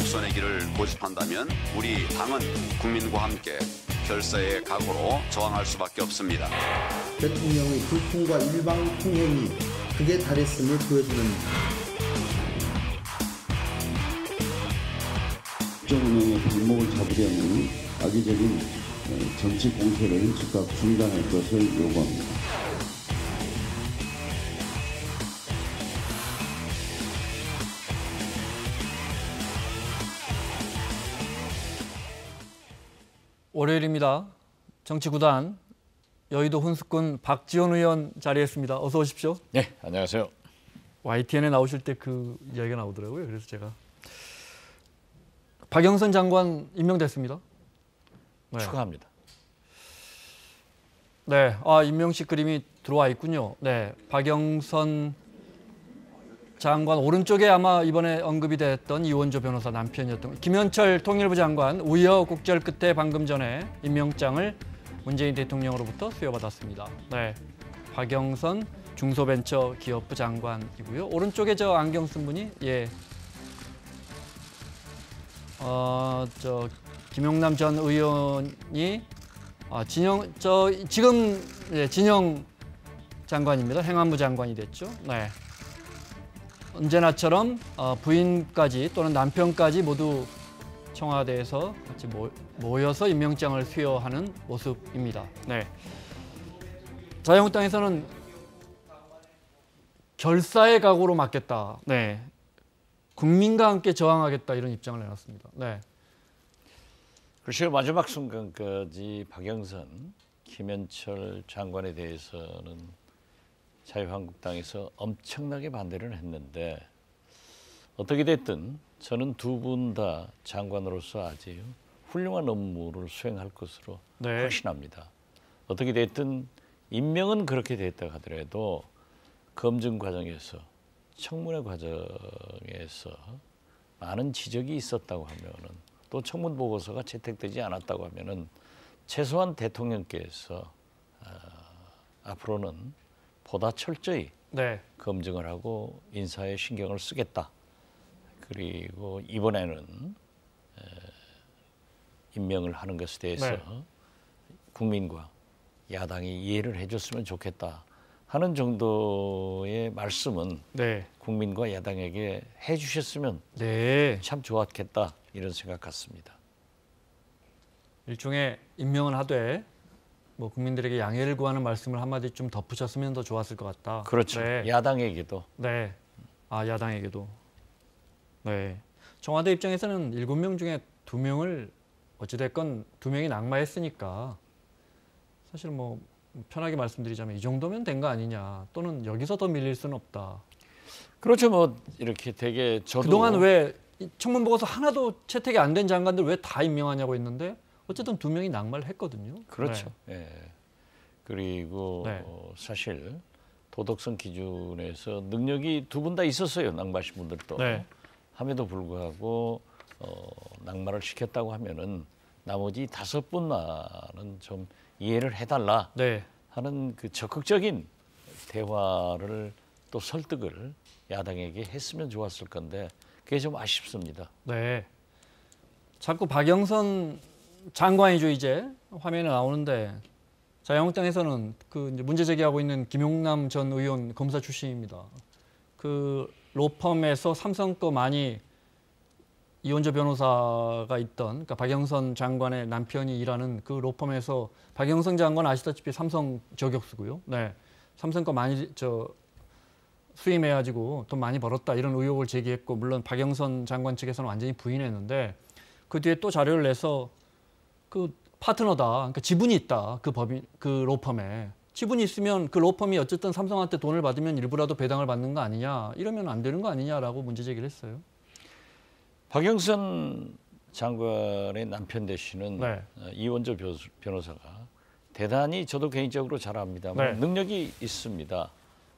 국선의 길을 고집한다면 우리 당은 국민과 함께 결사의 각오로 저항할 수밖에 없습니다. 대통령의 불통과 일방 통행이 극에 달했음을 보여주는 국정운영의 발목을 잡으려는 악의적인 정치 공세를 즉각 중단할 것을 요구합니다. 월요일입니다. 정치구단 여의도 혼수꾼 박지원 의원 자리했습니다. 어서 오십시오. 네, 안녕하세요. YTN에 나오실 때 그 이야기가 나오더라고요. 그래서 제가 박영선 장관 임명됐습니다. 네. 축하합니다. 네, 임명식 그림이 들어와 있군요. 네, 박영선 장관 오른쪽에 아마 이번에 언급이 됐던 이원조 변호사 남편이었던 김현철 통일부 장관 우여곡절 끝에 방금 전에 임명장을 문재인 대통령으로부터 수여받았습니다. 네, 박영선 중소벤처기업부 장관이고요. 오른쪽에 저 안경 쓴 분이 김용남 전 의원이 진영 장관입니다. 행안부 장관이 됐죠. 네. 언제나처럼 부인까지 또는 남편까지 모두 청와대에서 같이 모여서 임명장을 수여하는 모습입니다. 네. 자유한국당에서는 결사의 각오로 맞겠다. 네. 국민과 함께 저항하겠다 이런 입장을 내놨습니다. 네. 글쎄요, 마지막 순간까지 박영선, 김현철 장관에 대해서는 자유한국당에서 엄청나게 반대를 했는데 어떻게 됐든 저는 두 분 다 장관으로서 아주 훌륭한 업무를 수행할 것으로 확신합니다. 어떻게 됐든 임명은 그렇게 됐다 하더라도 검증 과정에서 청문회 과정에서 많은 지적이 있었다고 하면은 또 청문 보고서가 채택되지 않았다고 하면은 최소한 대통령께서 앞으로는 보다 철저히 검증을 하고 인사에 신경을 쓰겠다. 그리고 이번에는 임명을 하는 것에 대해서 국민과 야당이 이해를 해줬으면 좋겠다 하는 정도의 말씀은 국민과 야당에게 해주셨으면 참 좋았겠다 이런 생각 같습니다. 일종의 임명을 하되 국민들에게 양해를 구하는 말씀을 한마디 좀 덧붙였으면 더 좋았을 것 같다. 그렇죠. 야당에게도. 네. 야당에게도. 네. 청와대 입장에서는 7명 중에 2명을 어찌됐건 2명이 낙마했으니까 사실 편하게 말씀드리자면 이 정도면 된 거 아니냐 또는 여기서 더 밀릴 수는 없다. 그렇죠. 이렇게 되게 저도 그동안 왜 청문 보고서 하나도 채택이 안 된 장관들 왜 다 임명하냐고 했는데 어쨌든 2명이 낙마를 했거든요. 그렇죠. 그리고 사실 도덕성 기준에서 능력이 두 분 다 있었어요. 낙마하신 분들도. 함에도 불구하고 낙마를 시켰다고 하면은 나머지 5분만은 좀 이해를 해달라 하는 그 적극적인 대화를 또 설득을 야당에게 했으면 좋았을 건데 그게 좀 아쉽습니다. 네. 자꾸 박영선 장관이죠. 이제 화면에 나오는데 자유한국당에서는 이제 문제 제기하고 있는 김용남 전 의원 검사 출신입니다. 그 로펌에서 삼성 거 많이 이원조 변호사가 있던 그러니까 박영선 장관의 남편이 일하는 그 로펌에서 박영선 장관 아시다시피 삼성 저격수고요. 네. 삼성 거 많이 수임해가지고 돈 많이 벌었다 이런 의혹을 제기했고 물론 박영선 장관 측에서는 완전히 부인했는데 그 뒤에 또 자료를 내서 그 파트너다, 그러니까 지분이 있다 그 로펌에 지분이 있으면 그 로펌이 어쨌든 삼성한테 돈을 받으면 일부라도 배당을 받는 거 아니냐 이러면 안 되는 거 아니냐라고 문제 제기를 했어요. 박영선 장관의 남편 되시는 이원조 변호사가 대단히 저도 개인적으로 잘 압니다만 능력이 있습니다.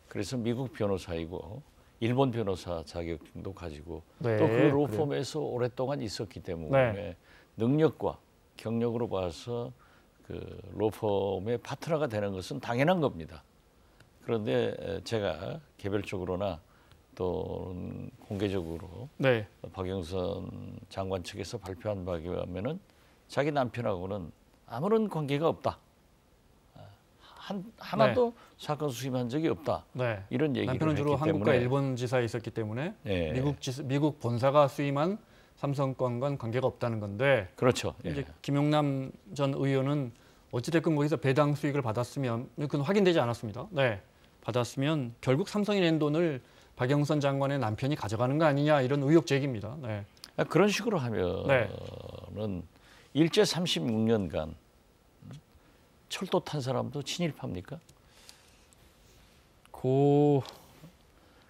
그래서 미국 변호사이고 일본 변호사 자격증도 가지고 또 그 로펌에서 오랫동안 있었기 때문에 능력과 경력으로 봐서 그 로펌의 파트너가 되는 것은 당연한 겁니다. 그런데 제가 개별적으로나 또는 공개적으로 네. 박영선 장관 측에서 발표한 바에 의하면은 자기 남편하고는 아무런 관계가 없다. 하나도 사건 수임한 적이 없다. 네. 이런 얘기를 남편은 주로 했기 한국과 때문에 일본 지사에 있었기 때문에 예. 미국 본사가 수임한 삼성건과는 관계가 없다는 건데 그렇죠. 예. 이제 김용남 전 의원은 어찌됐건 거기서 배당 수익을 받았으면 그건 확인되지 않았습니다. 네. 받았으면 결국 삼성이 낸 돈을 박영선 장관의 남편이 가져가는 거 아니냐 이런 의혹 제기입니다. 네. 그런 식으로 하면은 네. 일제 36년간 철도 탄 사람도 친일파입니까?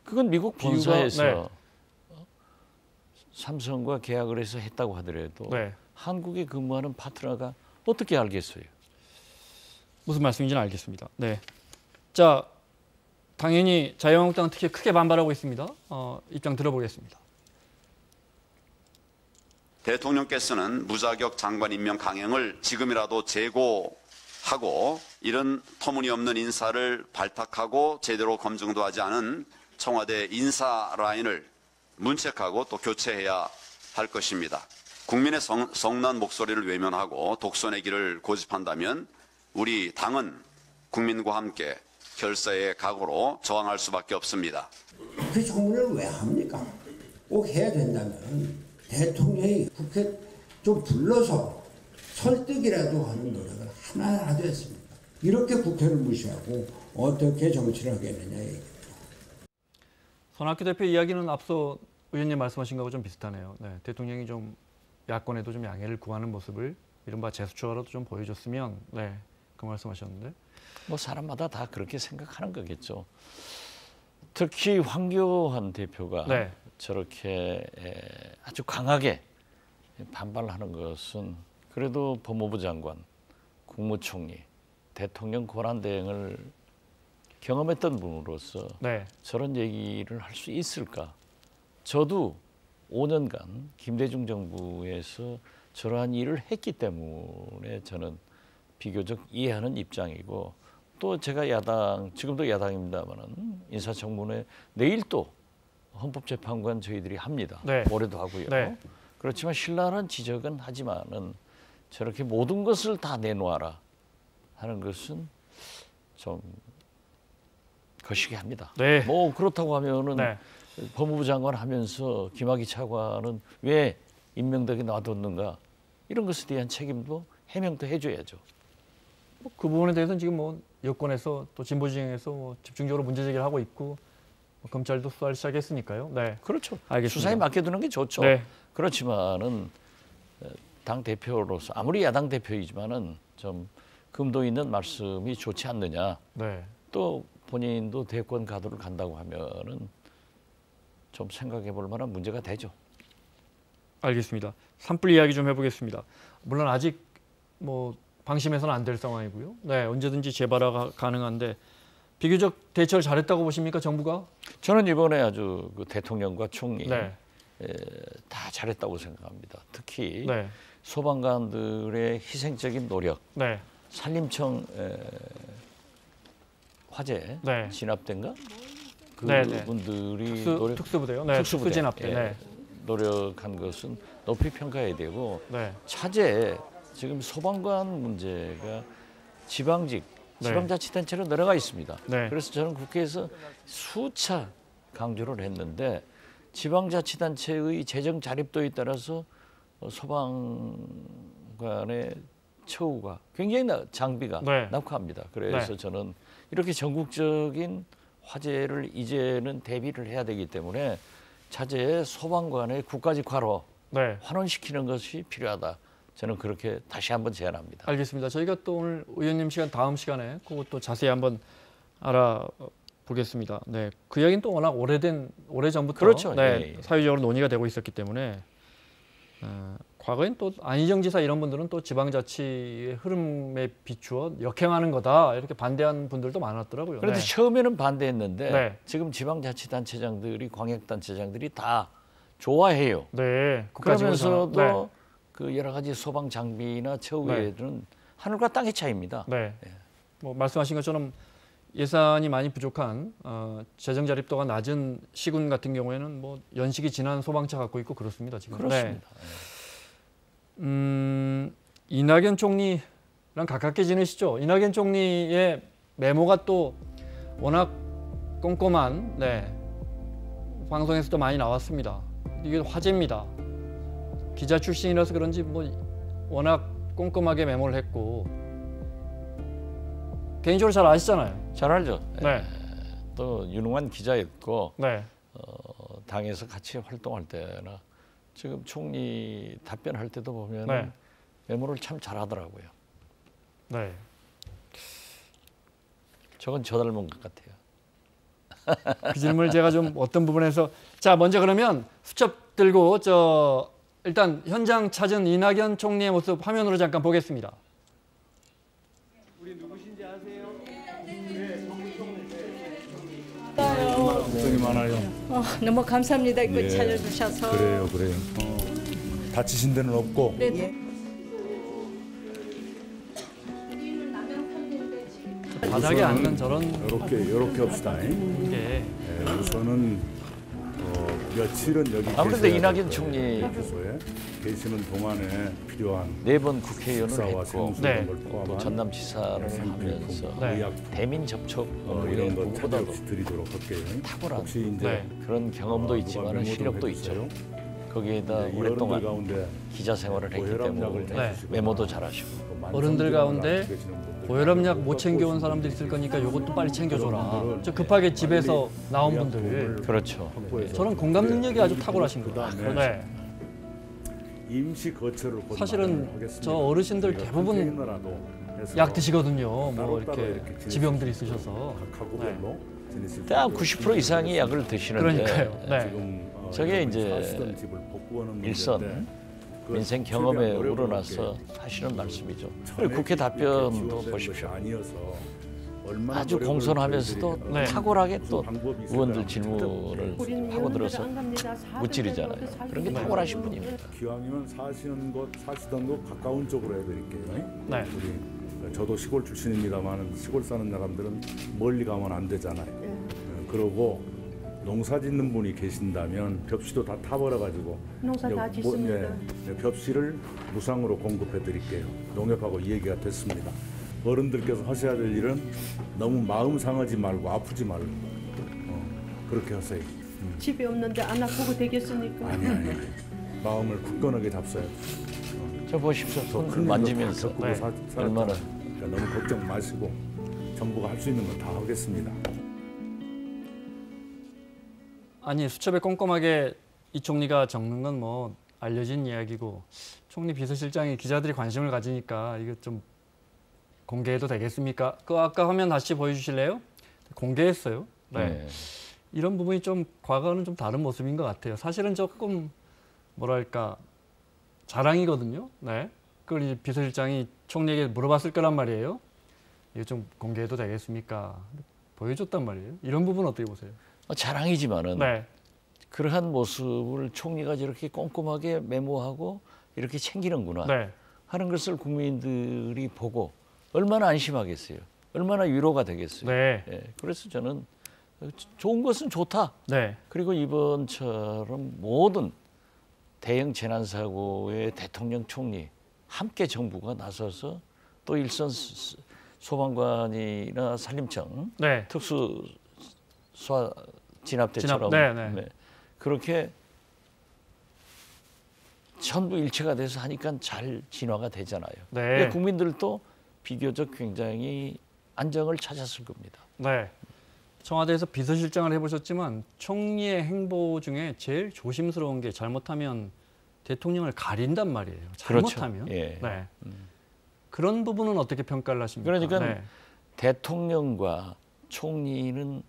그건 미국 본사에서 네. 삼성과 계약을 해서 했다고 하더라도 네. 한국에 근무하는 파트너가 어떻게 알겠어요? 무슨 말씀인지는 알겠습니다. 네. 자, 당연히 자유한국당은 특히 크게 반발하고 있습니다. 입장 들어보겠습니다. 대통령께서는 무자격 장관 임명 강행을 지금이라도 재고하고 이런 터무니없는 인사를 발탁하고 제대로 검증도 하지 않은 청와대 인사 라인을 문책하고 또 교체해야 할 것입니다. 국민의 성난 목소리를 외면하고 독선의 길을 고집한다면 우리 당은 국민과 함께 결사의 각오로 저항할 수밖에 없습니다. 그 청문회를 왜 합니까? 꼭 해야 된다면 대통령이 국회 좀 불러서 설득이라도 하는 노력을 하나라도 했습니다. 이렇게 국회를 무시하고 어떻게 정치를 하겠느냐 얘기입니다. 손학규 대표 이야기는 앞서 의원님 말씀하신 거하고 좀 비슷하네요. 네, 대통령이 좀 야권에도 좀 양해를 구하는 모습을 이른바 제스처라도 좀 보여줬으면 네, 그 말씀하셨는데 뭐 사람마다 다 그렇게 생각하는 거겠죠. 특히 황교안 대표가 네. 저렇게 아주 강하게 반발하는 것은 그래도 법무부 장관, 국무총리, 대통령 권한대행을 경험했던 분으로서 네. 저런 얘기를 할 수 있을까? 저도 5년간 김대중 정부에서 저러한 일을 했기 때문에 저는 비교적 이해하는 입장이고 또 제가 지금도 야당입니다만은 인사청문회 내일 또 헌법재판관 저희들이 합니다. 네. 올해도 하고요. 네. 그렇지만 신랄한 지적은 하지만은 저렇게 모든 것을 다 내놓아라 하는 것은 좀 거시기 합니다. 네. 뭐 그렇다고 하면은 네. 법무부 장관 하면서 김학의 차관은 왜 임명되게 놔뒀는가 이런 것에 대한 책임도 해명도 해줘야죠. 그 부분에 대해서는 지금 뭐 여권에서 또 진보 진영에서 뭐 집중적으로 문제 제기를 하고 있고 뭐 검찰도 수사를 시작했으니까요. 네. 그렇죠. 알겠습니다. 수사에 맡겨두는 게 좋죠. 네. 그렇지만은 당 대표로서 아무리 야당 대표이지만은 좀 금도 있는 말씀이 좋지 않느냐. 네. 또 본인도 대권 가도를 간다고 하면은 좀 생각해볼 만한 문제가 되죠. 알겠습니다. 산불 이야기 좀 해보겠습니다. 물론 아직 뭐 방심해서는 안 될 상황이고요. 네, 언제든지 재발화가 가능한데 비교적 대처를 잘했다고 보십니까, 정부가? 저는 이번에 아주 그 대통령과 총리 네. 다 잘했다고 생각합니다. 특히 네. 소방관들의 희생적인 노력, 네. 산림청 화재 네. 진압대인가? 네, 네. 그분들이 특수부대요. 네. 특수부대. 특수진압대. 예, 네. 노력한 것은 높이 평가해야 되고 네. 차제 지금 소방관 문제가 네. 지방자치단체로 내려가 있습니다. 네. 그래서 저는 국회에서 수차 강조를 했는데 지방자치단체의 재정 자립도에 따라서 소방관의 처우가 굉장히 장비가 네. 낙후합니다. 그래서 네. 저는 이렇게 전국적인 화재를 이제는 대비를 해야 되기 때문에 차제에 소방관의 국가직화로 네. 환원시키는 것이 필요하다. 저는 그렇게 다시 한번 제안합니다. 알겠습니다. 저희가 또 오늘 의원님 시간 다음 시간에 그것도 자세히 한번 알아보겠습니다. 네, 그 이야기는 또 워낙 오래전부터 그렇죠. 네, 예. 사회적으로 논의가 되고 있었기 때문에 과거엔 또 안희정 지사 이런 분들은 또 지방자치의 흐름에 비추어 역행하는 거다 이렇게 반대하는 분들도 많았더라고요. 그런데 네. 처음에는 반대했는데 네. 지금 지방자치단체장들이 광역단체장들이 다 좋아해요. 네, 그러면서도 네. 그 여러 가지 소방 장비나 처우에는 하늘과 땅의 차이입니다. 네. 뭐 말씀하신 것처럼 예산이 많이 부족한 재정 자립도가 낮은 시군 같은 경우에는 뭐 연식이 지난 소방차 갖고 있고 그렇습니다. 지금. 그렇습니다. 네. 이낙연 총리랑 가깝게 지내시죠. 이낙연 총리의 메모가 또 워낙 꼼꼼한, 네, 방송에서도 많이 나왔습니다. 이게 화제입니다. 기자 출신이라서 그런지 뭐 워낙 꼼꼼하게 메모를 했고 개인적으로 잘 아시잖아요. 잘 알죠. 네. 또 유능한 기자였고 네. 당에서 같이 활동할 때나 지금 총리 답변할 때도 보면 네. 메모를 참 잘하더라고요. 네. 저건 저 닮은 것 같아요. 그 질문을 제가 좀 어떤 부분에서 자 먼저 그러면 수첩 들고 일단 현장 찾은 이낙연 총리의 모습 화면으로 잠깐 보겠습니다. 걱정이 많아요. 너무 감사합니다. 이거 예. 찾아주셔서. 그래요. 다치신 데는 없고. 네. 바닥에 앉는 저런 이렇게 합시다. 게 예, 우선은 며칠은 여기 아무래도 계셔야 이낙연 될 거예요. 총리 교소에 계시는 동안에 필요한 4번 국회의원을 식사와 했고 생수 네. 이런 걸 포함한 전남지사를 하면서 네. 의약 대민 접촉 이런 거 누구보다도 차례없이 드리도록 할게요. 탁월한 혹시 이제 네. 그런 경험도 있지만 메모 좀 실력도 해주세요. 있죠. 거기에다 이 어른들 오랫동안 가운데 기자 생활을 했기 고혈압약을 때문에 해주시거나 메모도 잘하시고 또 어른들 가운데 만성질환을 앓고 계시는 분들 고혈압약 못 챙겨온 사람들 있을 거니까 이것도 빨리 챙겨줘라. 저 급하게 집에서 나온 분들 그렇죠. 확보해서 저런 공감 능력이 아주 탁월하신 거예요. 네. 임시 거처를 곧 사실은 마련하겠습니다. 저 어르신들 저희가 대부분 컨테이너라도 해서 약 드시거든요. 뭐 따로따로 이렇게 지낼 지병들이 수 있으셔서. 각 가구별로 지내실 수 딱 있도록 90% 이상이 약을 드시는데 그러니까요. 네. 지금 저게 여러분이 이제 사시던 집을 복구하는 일선 문제인데 그 민생 최대한 경험에 노력을 우러나서 함께 하시는 말씀이죠. 전액이 그리고 국회 이렇게 답변도 지원되는 보십시오. 것이 아니어서 얼마나 아주 노력을 공손하면서도 저희들이 네. 탁월하게 무슨 또 방법이 있을까 의원들 찾아보고 질문을 하고 들어서 무찌르잖아요. 그런 게 탁월하신 분입니다. 기왕이면 사시던 곳 가까운 쪽으로 해드릴게요. 네. 우리 저도 시골 출신입니다만 시골 사는 사람들은 멀리 가면 안 되잖아요. 그러고 농사 짓는 분이 계신다면 벽시도 다 타버려가지고 농사 다 짓습니다. 벽시를 무상으로 공급해 드릴게요. 농협하고 이 얘기가 됐습니다. 어른들께서 하셔야 될 일은 너무 마음 상하지 말고 아프지 말고 그렇게 하세요. 집에 없는데 안 아프고 되겠습니까? 아니. 마음을 굳건하게 잡숴요. 저 보십시오. 손 큰 만지면서 겪고 네. 살았다. 얼마나 그러니까 너무 걱정 마시고 정부가 할 수 있는 건 다 하겠습니다. 아니 수첩에 꼼꼼하게 이 총리가 적는 건 뭐 알려진 이야기고 총리 비서실장이 기자들이 관심을 가지니까 이거 좀 공개해도 되겠습니까? 그 아까 화면 다시 보여주실래요? 공개했어요. 네. 네. 이런 부분이 좀 과거와는 좀 다른 모습인 것 같아요. 사실은 조금 뭐랄까 자랑이거든요. 네. 그걸 이 비서실장이 총리에게 물어봤을 거란 말이에요. 이거 좀 공개해도 되겠습니까? 보여줬단 말이에요. 이런 부분 어떻게 보세요? 자랑이지만은 네. 그러한 모습을 총리가 저렇게 꼼꼼하게 메모하고 이렇게 챙기는구나 네. 하는 것을 국민들이 보고 얼마나 안심하겠어요. 얼마나 위로가 되겠어요. 네. 예, 그래서 저는 좋은 것은 좋다. 네. 그리고 이번처럼 모든 대형 재난사고의 대통령 총리 함께 정부가 나서서 또 일선 소방관이나 산림청 네. 특수 소화 진압대처럼 진압, 네, 네. 그렇게 전부 일체가 돼서 하니까 잘 진화가 되잖아요. 네. 그러니까 국민들도 비교적 굉장히 안정을 찾았을 겁니다. 네. 청와대에서 비서실장을 해보셨지만 총리의 행보 중에 제일 조심스러운 게 잘못하면 대통령을 가린단 말이에요. 잘못하면. 그렇죠. 예. 네. 그런 부분은 어떻게 평가를 하십니까? 그러니까 네. 대통령과 총리는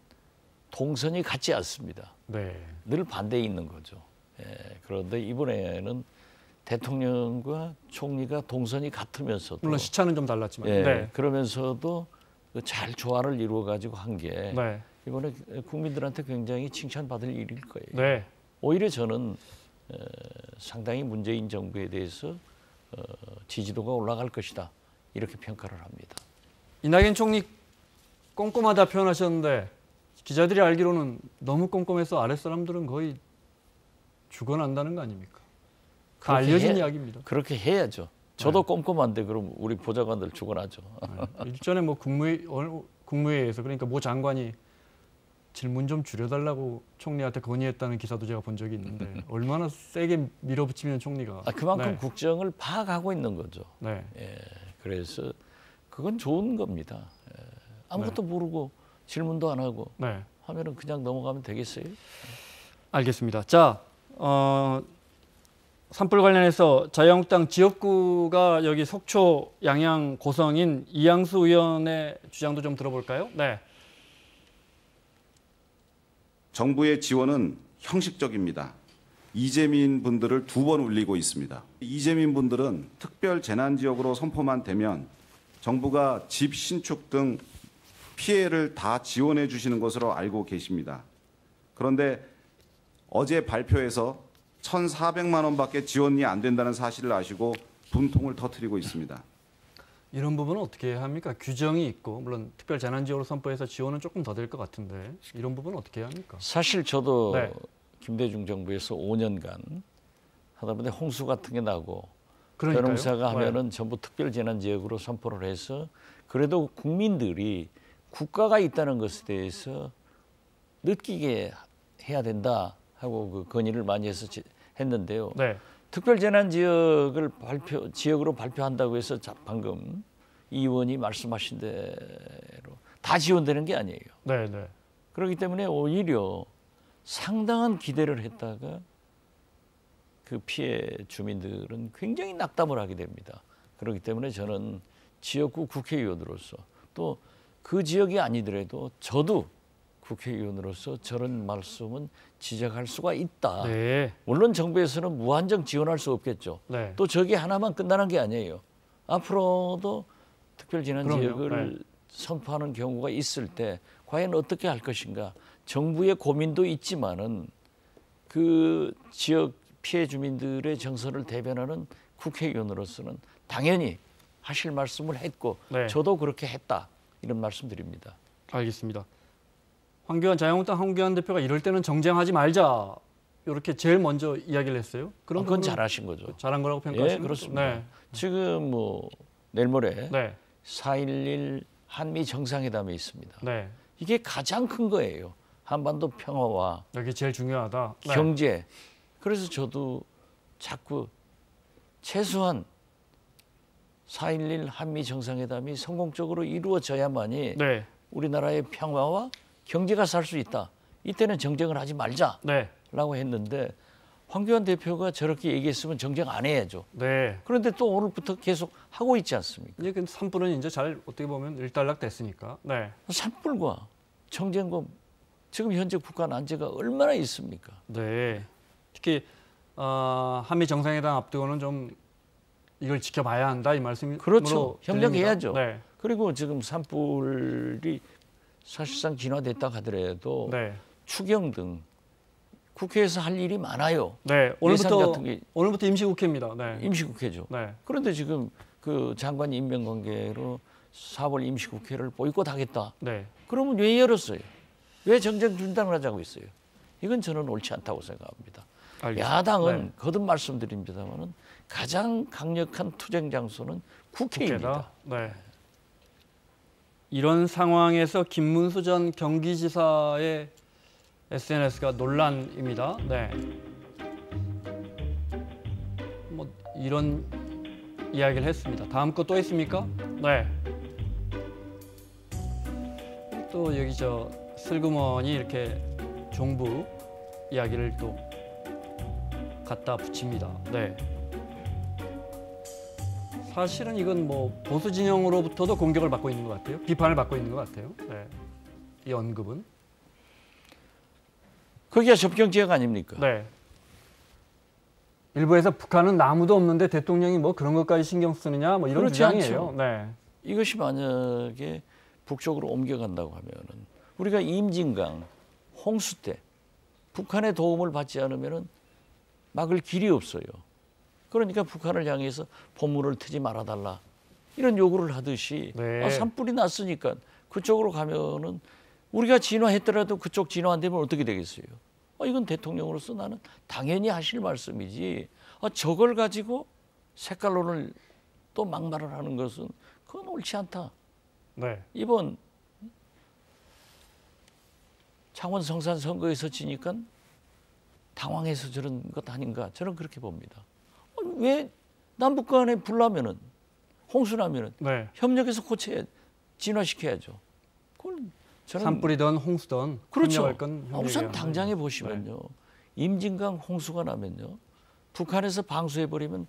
동선이 같지 않습니다. 네. 늘 반대에 있는 거죠. 예, 그런데 이번에는 대통령과 총리가 동선이 같으면서도 물론 시차는 좀 달랐지만. 예, 네. 그러면서도 잘 조화를 이루어 가지고 한 게 네. 이번에 국민들한테 굉장히 칭찬받을 일일 거예요. 네. 오히려 저는 상당히 문재인 정부에 대해서 지지도가 올라갈 것이다 이렇게 평가를 합니다. 이낙연 총리 꼼꼼하다 표현하셨는데 기자들이 알기로는 너무 꼼꼼해서 아랫사람들은 거의 죽어난다는 거 아닙니까? 다 알려진 이야기입니다. 그렇게 해야죠. 저도 꼼꼼한데 그럼 우리 보좌관들 죽어나죠. 일전에 뭐 국무회의에서 그러니까 모 장관이 질문 좀 줄여달라고 총리한테 건의했다는 기사도 제가 본 적이 있는데 얼마나 세게 밀어붙이면 총리가. 그만큼 국정을 파악하고 있는 거죠. 네. 예, 그래서 그건 좋은 겁니다. 예, 아무것도 모르고 질문도 안 하고 네. 하면은 그냥 넘어가면 되겠어요? 알겠습니다. 자, 산불 관련해서 자유한국당 지역구가 여기 속초, 양양, 고성인 이양수 의원의 주장도 좀 들어볼까요? 네. 정부의 지원은 형식적입니다. 이재민 분들을 2번 울리고 있습니다. 이재민 분들은 특별 재난지역으로 선포만 되면 정부가 집 신축 등 피해를 다 지원해 주시는 것으로 알고 계십니다. 그런데 어제 발표에서 1,400만 원밖에 지원이 안 된다는 사실을 아시고 분통을 터뜨리고 있습니다. 이런 부분은 어떻게 해야 합니까? 규정이 있고 물론 특별 재난지역으로 선포해서 지원은 조금 더 될 것 같은데 이런 부분은 어떻게 해야 합니까? 사실 저도 네. 김대중 정부에서 5년간 하다 보니 홍수 같은 게 나고 그러니까요. 변호사가 하면은 전부 특별 재난지역으로 선포를 해서 그래도 국민들이 국가가 있다는 것에 대해서 느끼게 해야 된다 하고 그 건의를 많이 해서 했는데요. 네. 특별재난지역을 지역으로 발표한다고 해서 방금 이 의원이 말씀하신 대로 다 지원되는 게 아니에요. 네, 네. 그렇기 때문에 오히려 상당한 기대를 했다가 그 피해 주민들은 굉장히 낙담을 하게 됩니다. 그렇기 때문에 저는 지역구 국회의원으로서 또 그 지역이 아니더라도 저도 국회의원으로서 저런 말씀은 지적할 수가 있다. 네. 물론 정부에서는 무한정 지원할 수 없겠죠. 네. 또 저게 하나만 끝나는 게 아니에요. 앞으로도 특별재난지역을 선포하는 경우가 있을 때 과연 어떻게 할 것인가. 정부의 고민도 있지만은 그 지역 피해 주민들의 정서를 대변하는 국회의원으로서는 당연히 하실 말씀을 했고 네. 저도 그렇게 했다. 이런 말씀드립니다. 알겠습니다. 자유한국당 황교안 대표가 이럴 때는 정쟁하지 말자 이렇게 제일 먼저 이야기를 했어요. 그건 부분은 잘하신 거죠. 잘한 거라고 평가하시는 예, 그렇습니다. 네. 지금 뭐 내일 모레 네. 4.11 한미 정상회담이 있습니다. 네. 이게 가장 큰 거예요. 한반도 평화와 여기 제일 중요하다. 네. 경제. 그래서 저도 자꾸 최소한 4.11 한미 정상회담이 성공적으로 이루어져야만이 네. 우리나라의 평화와 경제가 살 수 있다. 이때는 정쟁을 하지 말자라고 네. 했는데 황교안 대표가 저렇게 얘기했으면 정쟁 안 해야죠. 네. 그런데 또 오늘부터 계속 하고 있지 않습니까? 이제 그 산불은 이제 잘 어떻게 보면 일단락 됐으니까. 네. 산불과 정쟁과 지금 현재 북한 난제가 얼마나 있습니까? 네. 특히 한미 정상회담 앞두고는 좀 이걸 지켜봐야 한다 이 말씀이 그렇죠. 협력해야죠. 네. 그리고 지금 산불이 사실상 진화됐다 하더라도 네. 추경 등 국회에서 할 일이 많아요. 네. 예산 같은 게 오늘부터 임시국회입니다. 네. 임시국회죠. 네. 그런데 지금 그 장관 임명 관계로 4월 임시국회를 보이콧하겠다. 네. 그러면 왜 열었어요? 왜 정쟁 중단을 하자고 했어요? 이건 저는 옳지 않다고 생각합니다. 알겠습니다. 야당은 네. 거듭 말씀드립니다만은 가장 강력한 투쟁 장소는 국회입니다. 네. 이런 상황에서 김문수 전 경기지사의 SNS가 논란입니다. 네. 뭐 이런 이야기를 했습니다. 다음 거 또 있습니까? 네. 또 여기 슬그머니 이렇게 종부 이야기를 또 갖다 붙입니다. 네. 사실은 이건 뭐 보수 진영으로부터도 공격을 받고 있는 것 같아요. 비판을 받고 있는 것 같아요. 네. 이 언급은. 거기가 접경 지역 아닙니까? 네. 일부에서 북한은 아무도 없는데 대통령이 뭐 그런 것까지 신경 쓰느냐 뭐 이런 그렇지 주장이에요. 않죠. 네. 이것이 만약에 북쪽으로 옮겨간다고 하면은 우리가 임진강 홍수 때 북한의 도움을 받지 않으면은 막을 길이 없어요. 그러니까 북한을 향해서 포문을 트지 말아달라 이런 요구를 하듯이 네. 산불이 났으니까 그쪽으로 가면은 우리가 진화했더라도 그쪽 진화 안 되면 어떻게 되겠어요? 이건 대통령으로서 나는 당연히 하실 말씀이지. 저걸 가지고 색깔론을 또 막말을 하는 것은 그건 옳지 않다. 네. 이번 창원 성산 선거에서 지니까 당황해서 저런 것 아닌가, 저는 그렇게 봅니다. 왜 남북 간에 불나면은 홍수나면은 네. 협력해서 고쳐야, 진화시켜야죠. 그걸 저는 산불이든 홍수든 그렇죠. 협력할 건 협력해야 우선 합니다. 당장에 보시면요, 임진강 홍수가 나면요, 북한에서 방수해 버리면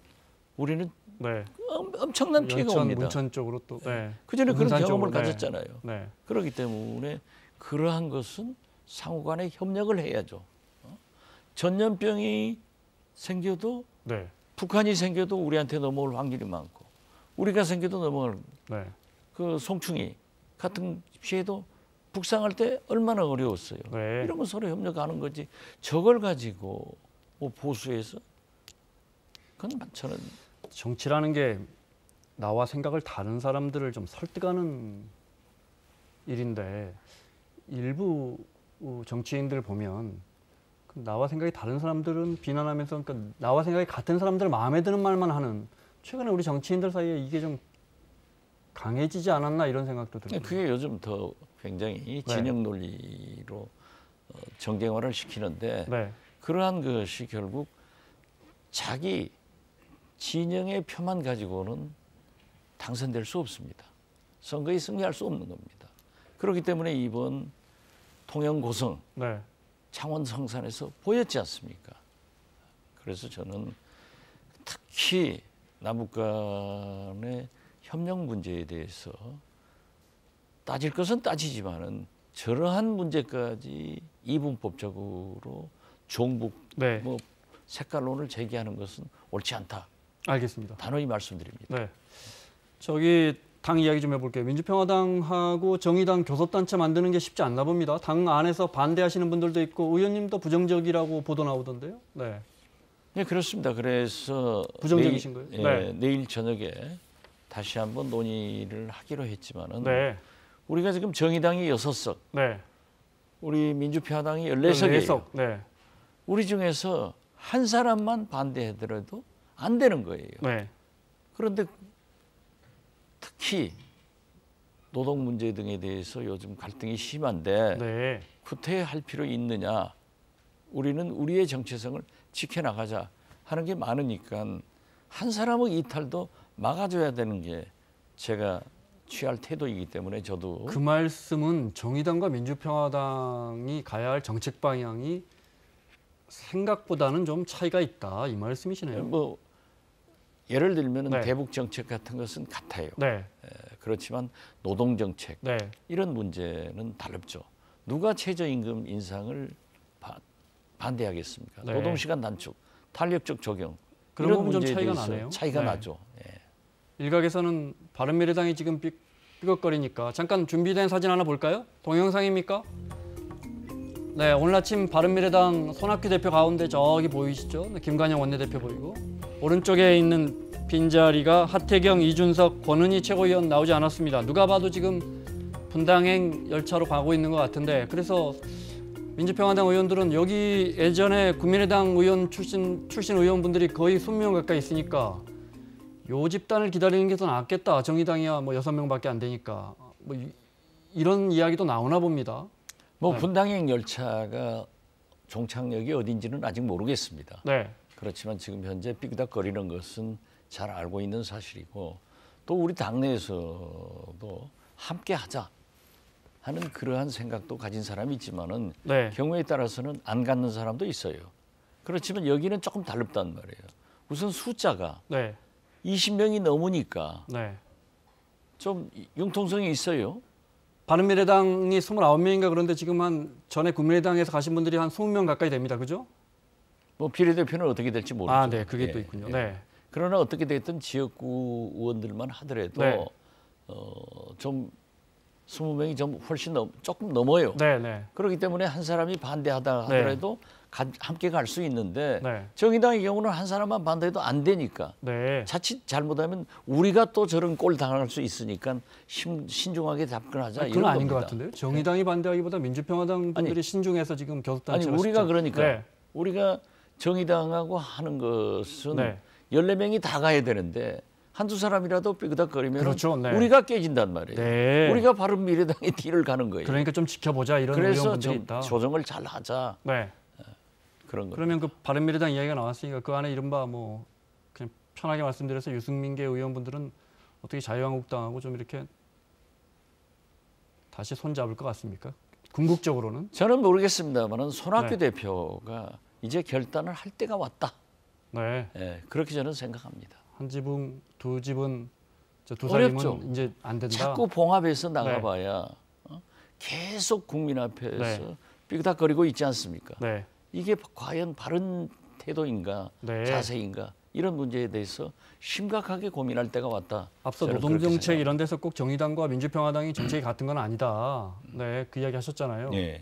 우리는 네. 엄청난 피해가 옵니다. 문천 쪽으로 또. 네. 그 전에 그런 군산 경험을 쪽으로, 네. 가졌잖아요. 네. 그렇기 때문에 그러한 것은 상호간에 협력을 해야죠. 전염병이 생겨도 네. 북한이 생겨도 우리한테 넘어올 확률이 많고, 우리가 생겨도 넘어올 네. 그 송충이 같은 피해도 북상할 때 얼마나 어려웠어요. 네. 이런 건 서로 협력하는 거지. 저걸 가지고 뭐 보수해서 그건 저는 정치라는 게 나와 생각을 다른 사람들을 좀 설득하는 일인데 일부 정치인들 보면 나와 생각이 다른 사람들은 비난하면서 그러니까 나와 생각이 같은 사람들 마음에 드는 말만 하는, 최근에 우리 정치인들 사이에 이게 좀 강해지지 않았나 이런 생각도 들어요. 그게 요즘 더 굉장히 진영 논리로 정쟁화를 시키는데 네. 그러한 것이 결국 자기 진영의 표만 가지고는 당선될 수 없습니다. 선거에 승리할 수 없는 겁니다. 그렇기 때문에 이번 통영고성, 네. 창원 성산에서 보였지 않습니까? 그래서 저는 특히 남북 간의 협력 문제에 대해서 따질 것은 따지지만은 저러한 문제까지 이분법적으로 종북 네. 뭐 색깔론을 제기하는 것은 옳지 않다. 알겠습니다. 단호히 말씀드립니다. 네. 저기 당 이야기 좀 해볼게요. 민주평화당하고 정의당 교섭단체 만드는 게 쉽지 않나 봅니다. 당 안에서 반대하시는 분들도 있고 의원님도 부정적이라고 보도 나오던데요. 네. 네, 그렇습니다. 그래서 부정적이신 거예요? 예, 네. 내일 저녁에 다시 한번 논의를 하기로 했지만은 네. 우리가 지금 정의당이 6석, 네. 우리 민주평화당이 14석이에요. 네. 우리 중에서 한 사람만 반대하더라도 안 되는 거예요. 네. 그런데 특히 노동 문제 등에 대해서 요즘 갈등이 심한데 네. 구태할 필요 있느냐? 우리는 우리의 정체성을 지켜나가자 하는 게 많으니까 한 사람의 이탈도 막아줘야 되는 게 제가 취할 태도이기 때문에 저도 그 말씀은 정의당과 민주평화당이 가야 할 정책 방향이 생각보다는 좀 차이가 있다 이 말씀이시네요. 뭐 예를 들면 네. 대북 정책 같은 것은 같아요. 네. 그렇지만 노동 정책 네. 이런 문제는 다릅죠. 누가 최저임금 인상을 반대하겠습니까? 네. 노동시간 단축, 탄력적 적용 그런 이런 부분 좀 문제에 차이가 대해서 나네요. 차이가 네. 나죠. 예. 일각에서는 바른미래당이 지금 삐걱거리니까 잠깐 준비된 사진 하나 볼까요? 동영상입니까? 네, 오늘 아침 바른미래당 손학규 대표 가운데 저기 보이시죠? 네, 김관영 원내대표 보이고 오른쪽에 있는 빈자리가 하태경, 이준석, 권은희 최고위원 나오지 않았습니다. 누가 봐도 지금 분당행 열차로 가고 있는 것 같은데 그래서 민주평화당 의원들은 여기 예전에 국민의당 의원 출신 의원분들이 거의 20명 가까이 있으니까 요 집단을 기다리는 게 더 낫겠다. 정의당이야 뭐 6명밖에 안 되니까 뭐 이런 이야기도 나오나 봅니다. 뭐 네. 분당행 열차가 종착역이 어딘지는 아직 모르겠습니다. 네. 그렇지만 지금 현재 삐그덕거리는 것은 잘 알고 있는 사실이고 또 우리 당내에서도 함께 하자 하는 그러한 생각도 가진 사람이 있지만은 네. 경우에 따라서는 안 갖는 사람도 있어요. 그렇지만 여기는 조금 다릅단 말이에요. 우선 숫자가 네. 20명이 넘으니까 네. 좀 융통성이 있어요. 바른미래당이 29명인가 그런데 지금 한 전에 국민의당에서 가신 분들이 한 20명 가까이 됩니다. 그죠? 뭐 비례대표는 어떻게 될지 모르죠. 아, 네. 그게 예, 또 있군요. 예. 네. 그러나 어떻게 됐든 지역구 의원들만 하더라도 네. 좀 20명이 좀 훨씬 조금 넘어요. 네, 네. 그렇기 때문에 한 사람이 반대하다 하더라도 함께 갈 수 있는데 네. 정의당의 경우는 한 사람만 반대해도 안 되니까 네. 자칫 잘못하면 우리가 또 저런 꼴 당할 수 있으니까 신중하게 접근하자 그건 이런 아닌 겁니다. 것 같은데요. 정의당이 반대하기보다 민주평화당 분들이 아니, 신중해서 지금 교섭단체가 아니 우리가 쉽죠. 그러니까 네. 우리가 정의당하고 하는 것은 네. 14명이 다 가야 되는데 한두 사람이라도 삐그덕거리면 그렇죠. 네. 우리가 깨진단 말이에요. 네. 우리가 바른미래당의 뒤를 가는 거예요. 그러니까 좀 지켜보자 이런 그래서 의원분들이 좀 있다. 조정을 잘 하자 네. 그런 거. 그러면 그 바른미래당 이야기가 나왔으니까 그 안에 이른바 뭐 그냥 편하게 말씀드려서 유승민계 의원분들은 어떻게 자유한국당하고 좀 이렇게 다시 손잡을 것 같습니까? 궁극적으로는? 저는 모르겠습니다만은 손학규 네. 대표가 이제 결단을 할 때가 왔다. 네. 예, 그렇게 저는 생각합니다. 한 지붕, 두 집은 두 어렵죠. 살림은 이제 안 된다. 자꾸 봉합해서 나가봐야 계속 국민 앞에서 네. 삐그덕거리고 있지 않습니까? 네. 이게 과연 바른 태도인가 네. 자세인가 이런 문제에 대해서 심각하게 고민할 때가 왔다. 앞서 저는 그렇게 노동정책 생각합니다. 이런 데서 꼭 정의당과 민주평화당이 정책이 같은 건 아니다. 네, 그 이야기 하셨잖아요. 예.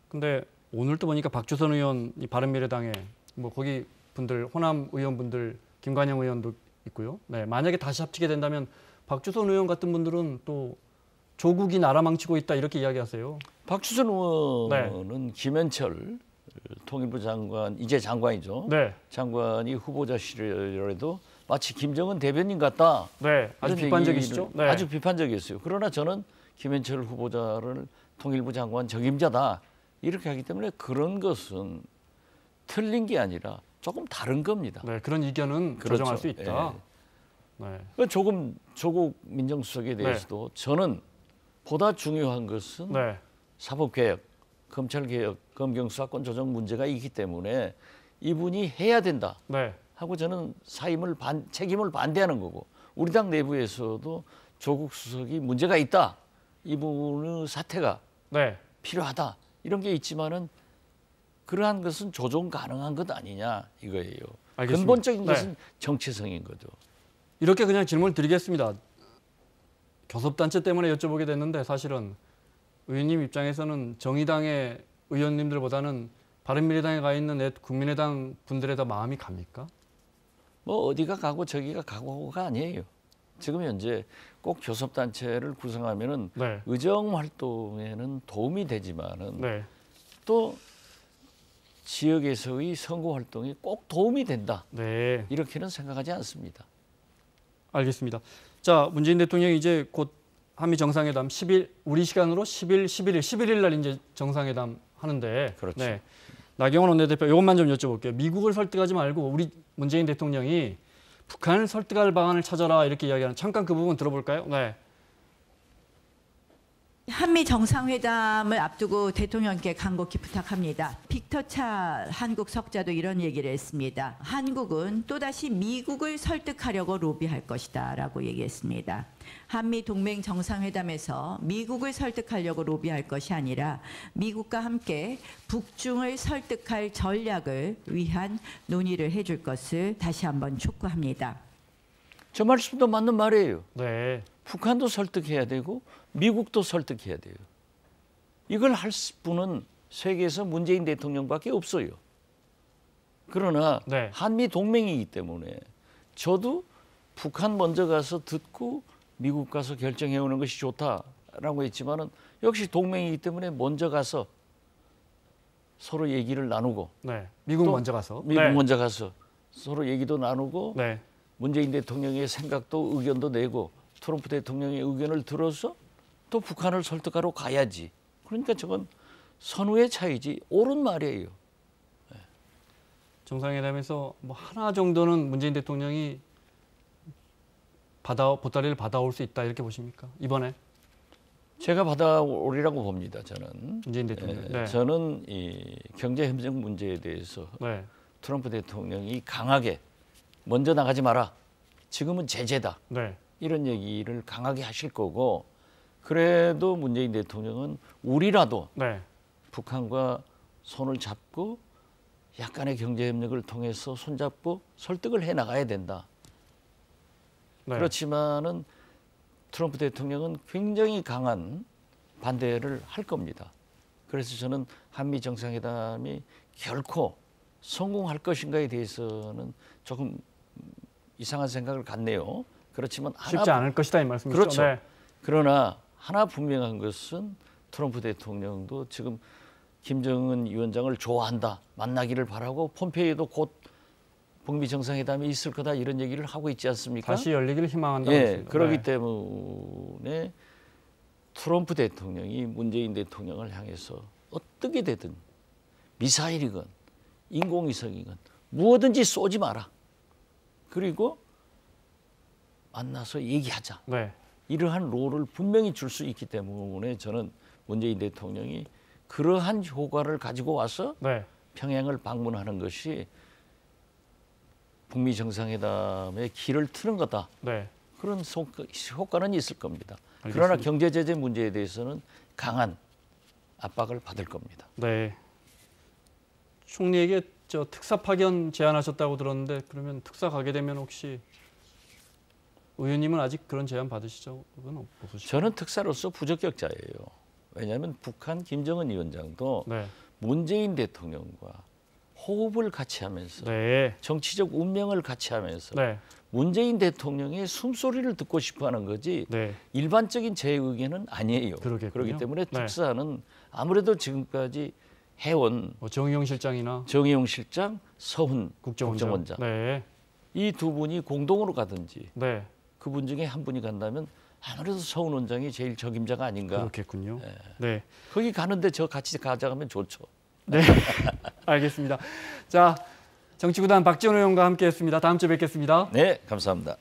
근데 오늘 또 보니까 박주선 의원이 바른미래당에 뭐 거기 분들 호남 의원분들 김관영 의원도 있고요. 네, 만약에 다시 합치게 된다면 박주선 의원 같은 분들은 또 조국이 나라 망치고 있다 이렇게 이야기하세요. 박주선 의원은 김현철 통일부 장관 이제 장관이죠. 네, 장관이 후보자 시절에도 마치 김정은 대변인 같다. 네, 아주 이런 비판적이시죠. 얘기를 네, 아주 비판적이었어요. 그러나 저는 김현철 후보자를 통일부 장관 적임자다 이렇게 하기 때문에 그런 것은 틀린 게 아니라 조금 다른 겁니다. 네, 그런 의견은 그렇죠. 조정할 수 있다. 예. 네, 그 조국 민정수석에 대해서도 저는 보다 중요한 것은 네, 사법개혁, 검찰개혁, 검경수사권 조정 문제가 있기 때문에 이분이 해야 된다 네, 하고 저는 책임을 반대하는 거고 우리 당 내부에서도 조국 수석이 문제가 있다. 이분의 사퇴가 네. 필요하다. 이런 게 있지만은 그러한 것은 조정 가능한 것 아니냐 이거예요. 알겠습니다. 근본적인 네. 것은 정체성인 거죠. 이렇게 그냥 질문을 드리겠습니다. 교섭단체 때문에 여쭤보게 됐는데 사실은 의원님 입장에서는 정의당의 의원님들보다는 바른미래당에 가 있는 국민의당 분들에 더 마음이 갑니까? 뭐 어디가 가고 저기가 가고가 아니에요. 지금 현재 꼭 교섭단체를 구성하면은 네. 의정 활동에는 도움이 되지만은 네. 또 지역에서의 선거 활동에 꼭 도움이 된다. 네. 이렇게는 생각하지 않습니다. 알겠습니다. 자, 문재인 대통령이 이제 곧 한미 정상회담 10일 우리 시간으로 10일, 11일 날 이제 정상회담 하는데 그렇죠. 네. 나경원 원내대표 이것만 좀 여쭤볼게요. 미국을 설득하지 말고 우리 문재인 대통령이 북한을 설득할 방안을 찾아라 이렇게 이야기하는 잠깐 그 부분 들어볼까요? 네. 한미 정상회담을 앞두고 대통령께 간곡히 부탁합니다. 빅터 차 한국 석자도 이런 얘기를 했습니다. 한국은 또다시 미국을 설득하려고 로비할 것이다 라고 얘기했습니다. 한미 동맹 정상회담에서 미국을 설득하려고 로비할 것이 아니라 미국과 함께 북중을 설득할 전략을 위한 논의를 해줄 것을 다시 한번 촉구합니다. 저 말씀도 맞는 말이에요. 네. 북한도 설득해야 되고 미국도 설득해야 돼요. 이걸 할 분은 세계에서 문재인 대통령밖에 없어요. 그러나 네. 한미 동맹이기 때문에 저도 북한 먼저 가서 듣고 미국 가서 결정해 오는 것이 좋다라고 했지만은 역시 동맹이기 때문에 먼저 가서 서로 얘기를 나누고 네. 미국 또 먼저 가서 미국 네. 먼저 가서 서로 얘기도 나누고 네. 문재인 대통령의 생각도 의견도 내고 트럼프 대통령의 의견을 들어서 또 북한을 설득하러 가야지. 그러니까 저건 선후의 차이지 옳은 말이에요. 정상회담에서 뭐 하나 정도는 문재인 대통령이 보따리를 받아올 수 있다 이렇게 보십니까? 이번에 제가 받아오리라고 봅니다. 저는. 문재인 대통령. 네. 저는 이 경제 협정 문제에 대해서 네. 트럼프 대통령이 강하게 먼저 나가지 마라. 지금은 제재다. 네. 이런 얘기를 강하게 하실 거고 그래도 문재인 대통령은 우리라도 네. 북한과 손을 잡고 약간의 경제 협력을 통해서 손잡고 설득을 해 나가야 된다. 네. 그렇지만은 트럼프 대통령은 굉장히 강한 반대를 할 겁니다. 그래서 저는 한미 정상회담이 결코 성공할 것인가에 대해서는 조금 이상한 생각을 갖네요. 그렇지만 쉽지 않을 것이다 이 말씀이시죠? 그렇죠. 네. 그러나 하나 분명한 것은 트럼프 대통령도 지금 김정은 위원장을 좋아한다, 만나기를 바라고 폼페이오도 곧 북미 정상회담이 있을 거다 이런 얘기를 하고 있지 않습니까? 다시 열리기를 희망한다고 예, 했습니다. 그렇기 네. 때문에 트럼프 대통령이 문재인 대통령을 향해서 어떻게 되든 미사일이건 인공위성이건 무엇든지 쏘지 마라. 그리고 만나서 얘기하자. 네. 이러한 롤을 분명히 줄 수 있기 때문에 저는 문재인 대통령이 그러한 효과를 가지고 와서 네. 평양을 방문하는 것이 북미 정상회담의 길을 트는 거다. 네. 그런 효과는 있을 겁니다. 알겠습니다. 그러나 경제 제재 문제에 대해서는 강한 압박을 받을 겁니다. 네. 총리에게 저 특사 파견 제안하셨다고 들었는데 그러면 특사 가게 되면 혹시 의원님은 아직 그런 제안 받으시죠? 그건 없으시죠? 저는 특사로서 부적격자예요. 왜냐하면 북한 김정은 위원장도 네. 문재인 대통령과 호흡을 같이 하면서 네. 정치적 운명을 같이 하면서 네. 문재인 대통령의 숨소리를 듣고 싶어하는 거지 네. 일반적인 제 의견은 아니에요. 그러겠군요. 그렇기 때문에 네. 특사는 아무래도 지금까지 해온 뭐 정의용 실장이나 정의용 실장, 서훈 국정원장. 국정원장 네. 이 두 분이 공동으로 가든지 네. 그분 중에 한 분이 간다면 아무래도 서훈 원장이 제일 적임자가 아닌가. 그렇겠군요. 네. 거기 가는데 저 같이 가져가면 좋죠. 네. 알겠습니다. 자, 정치구단 박지원 의원과 함께했습니다. 다음 주에 뵙겠습니다. 네, 감사합니다.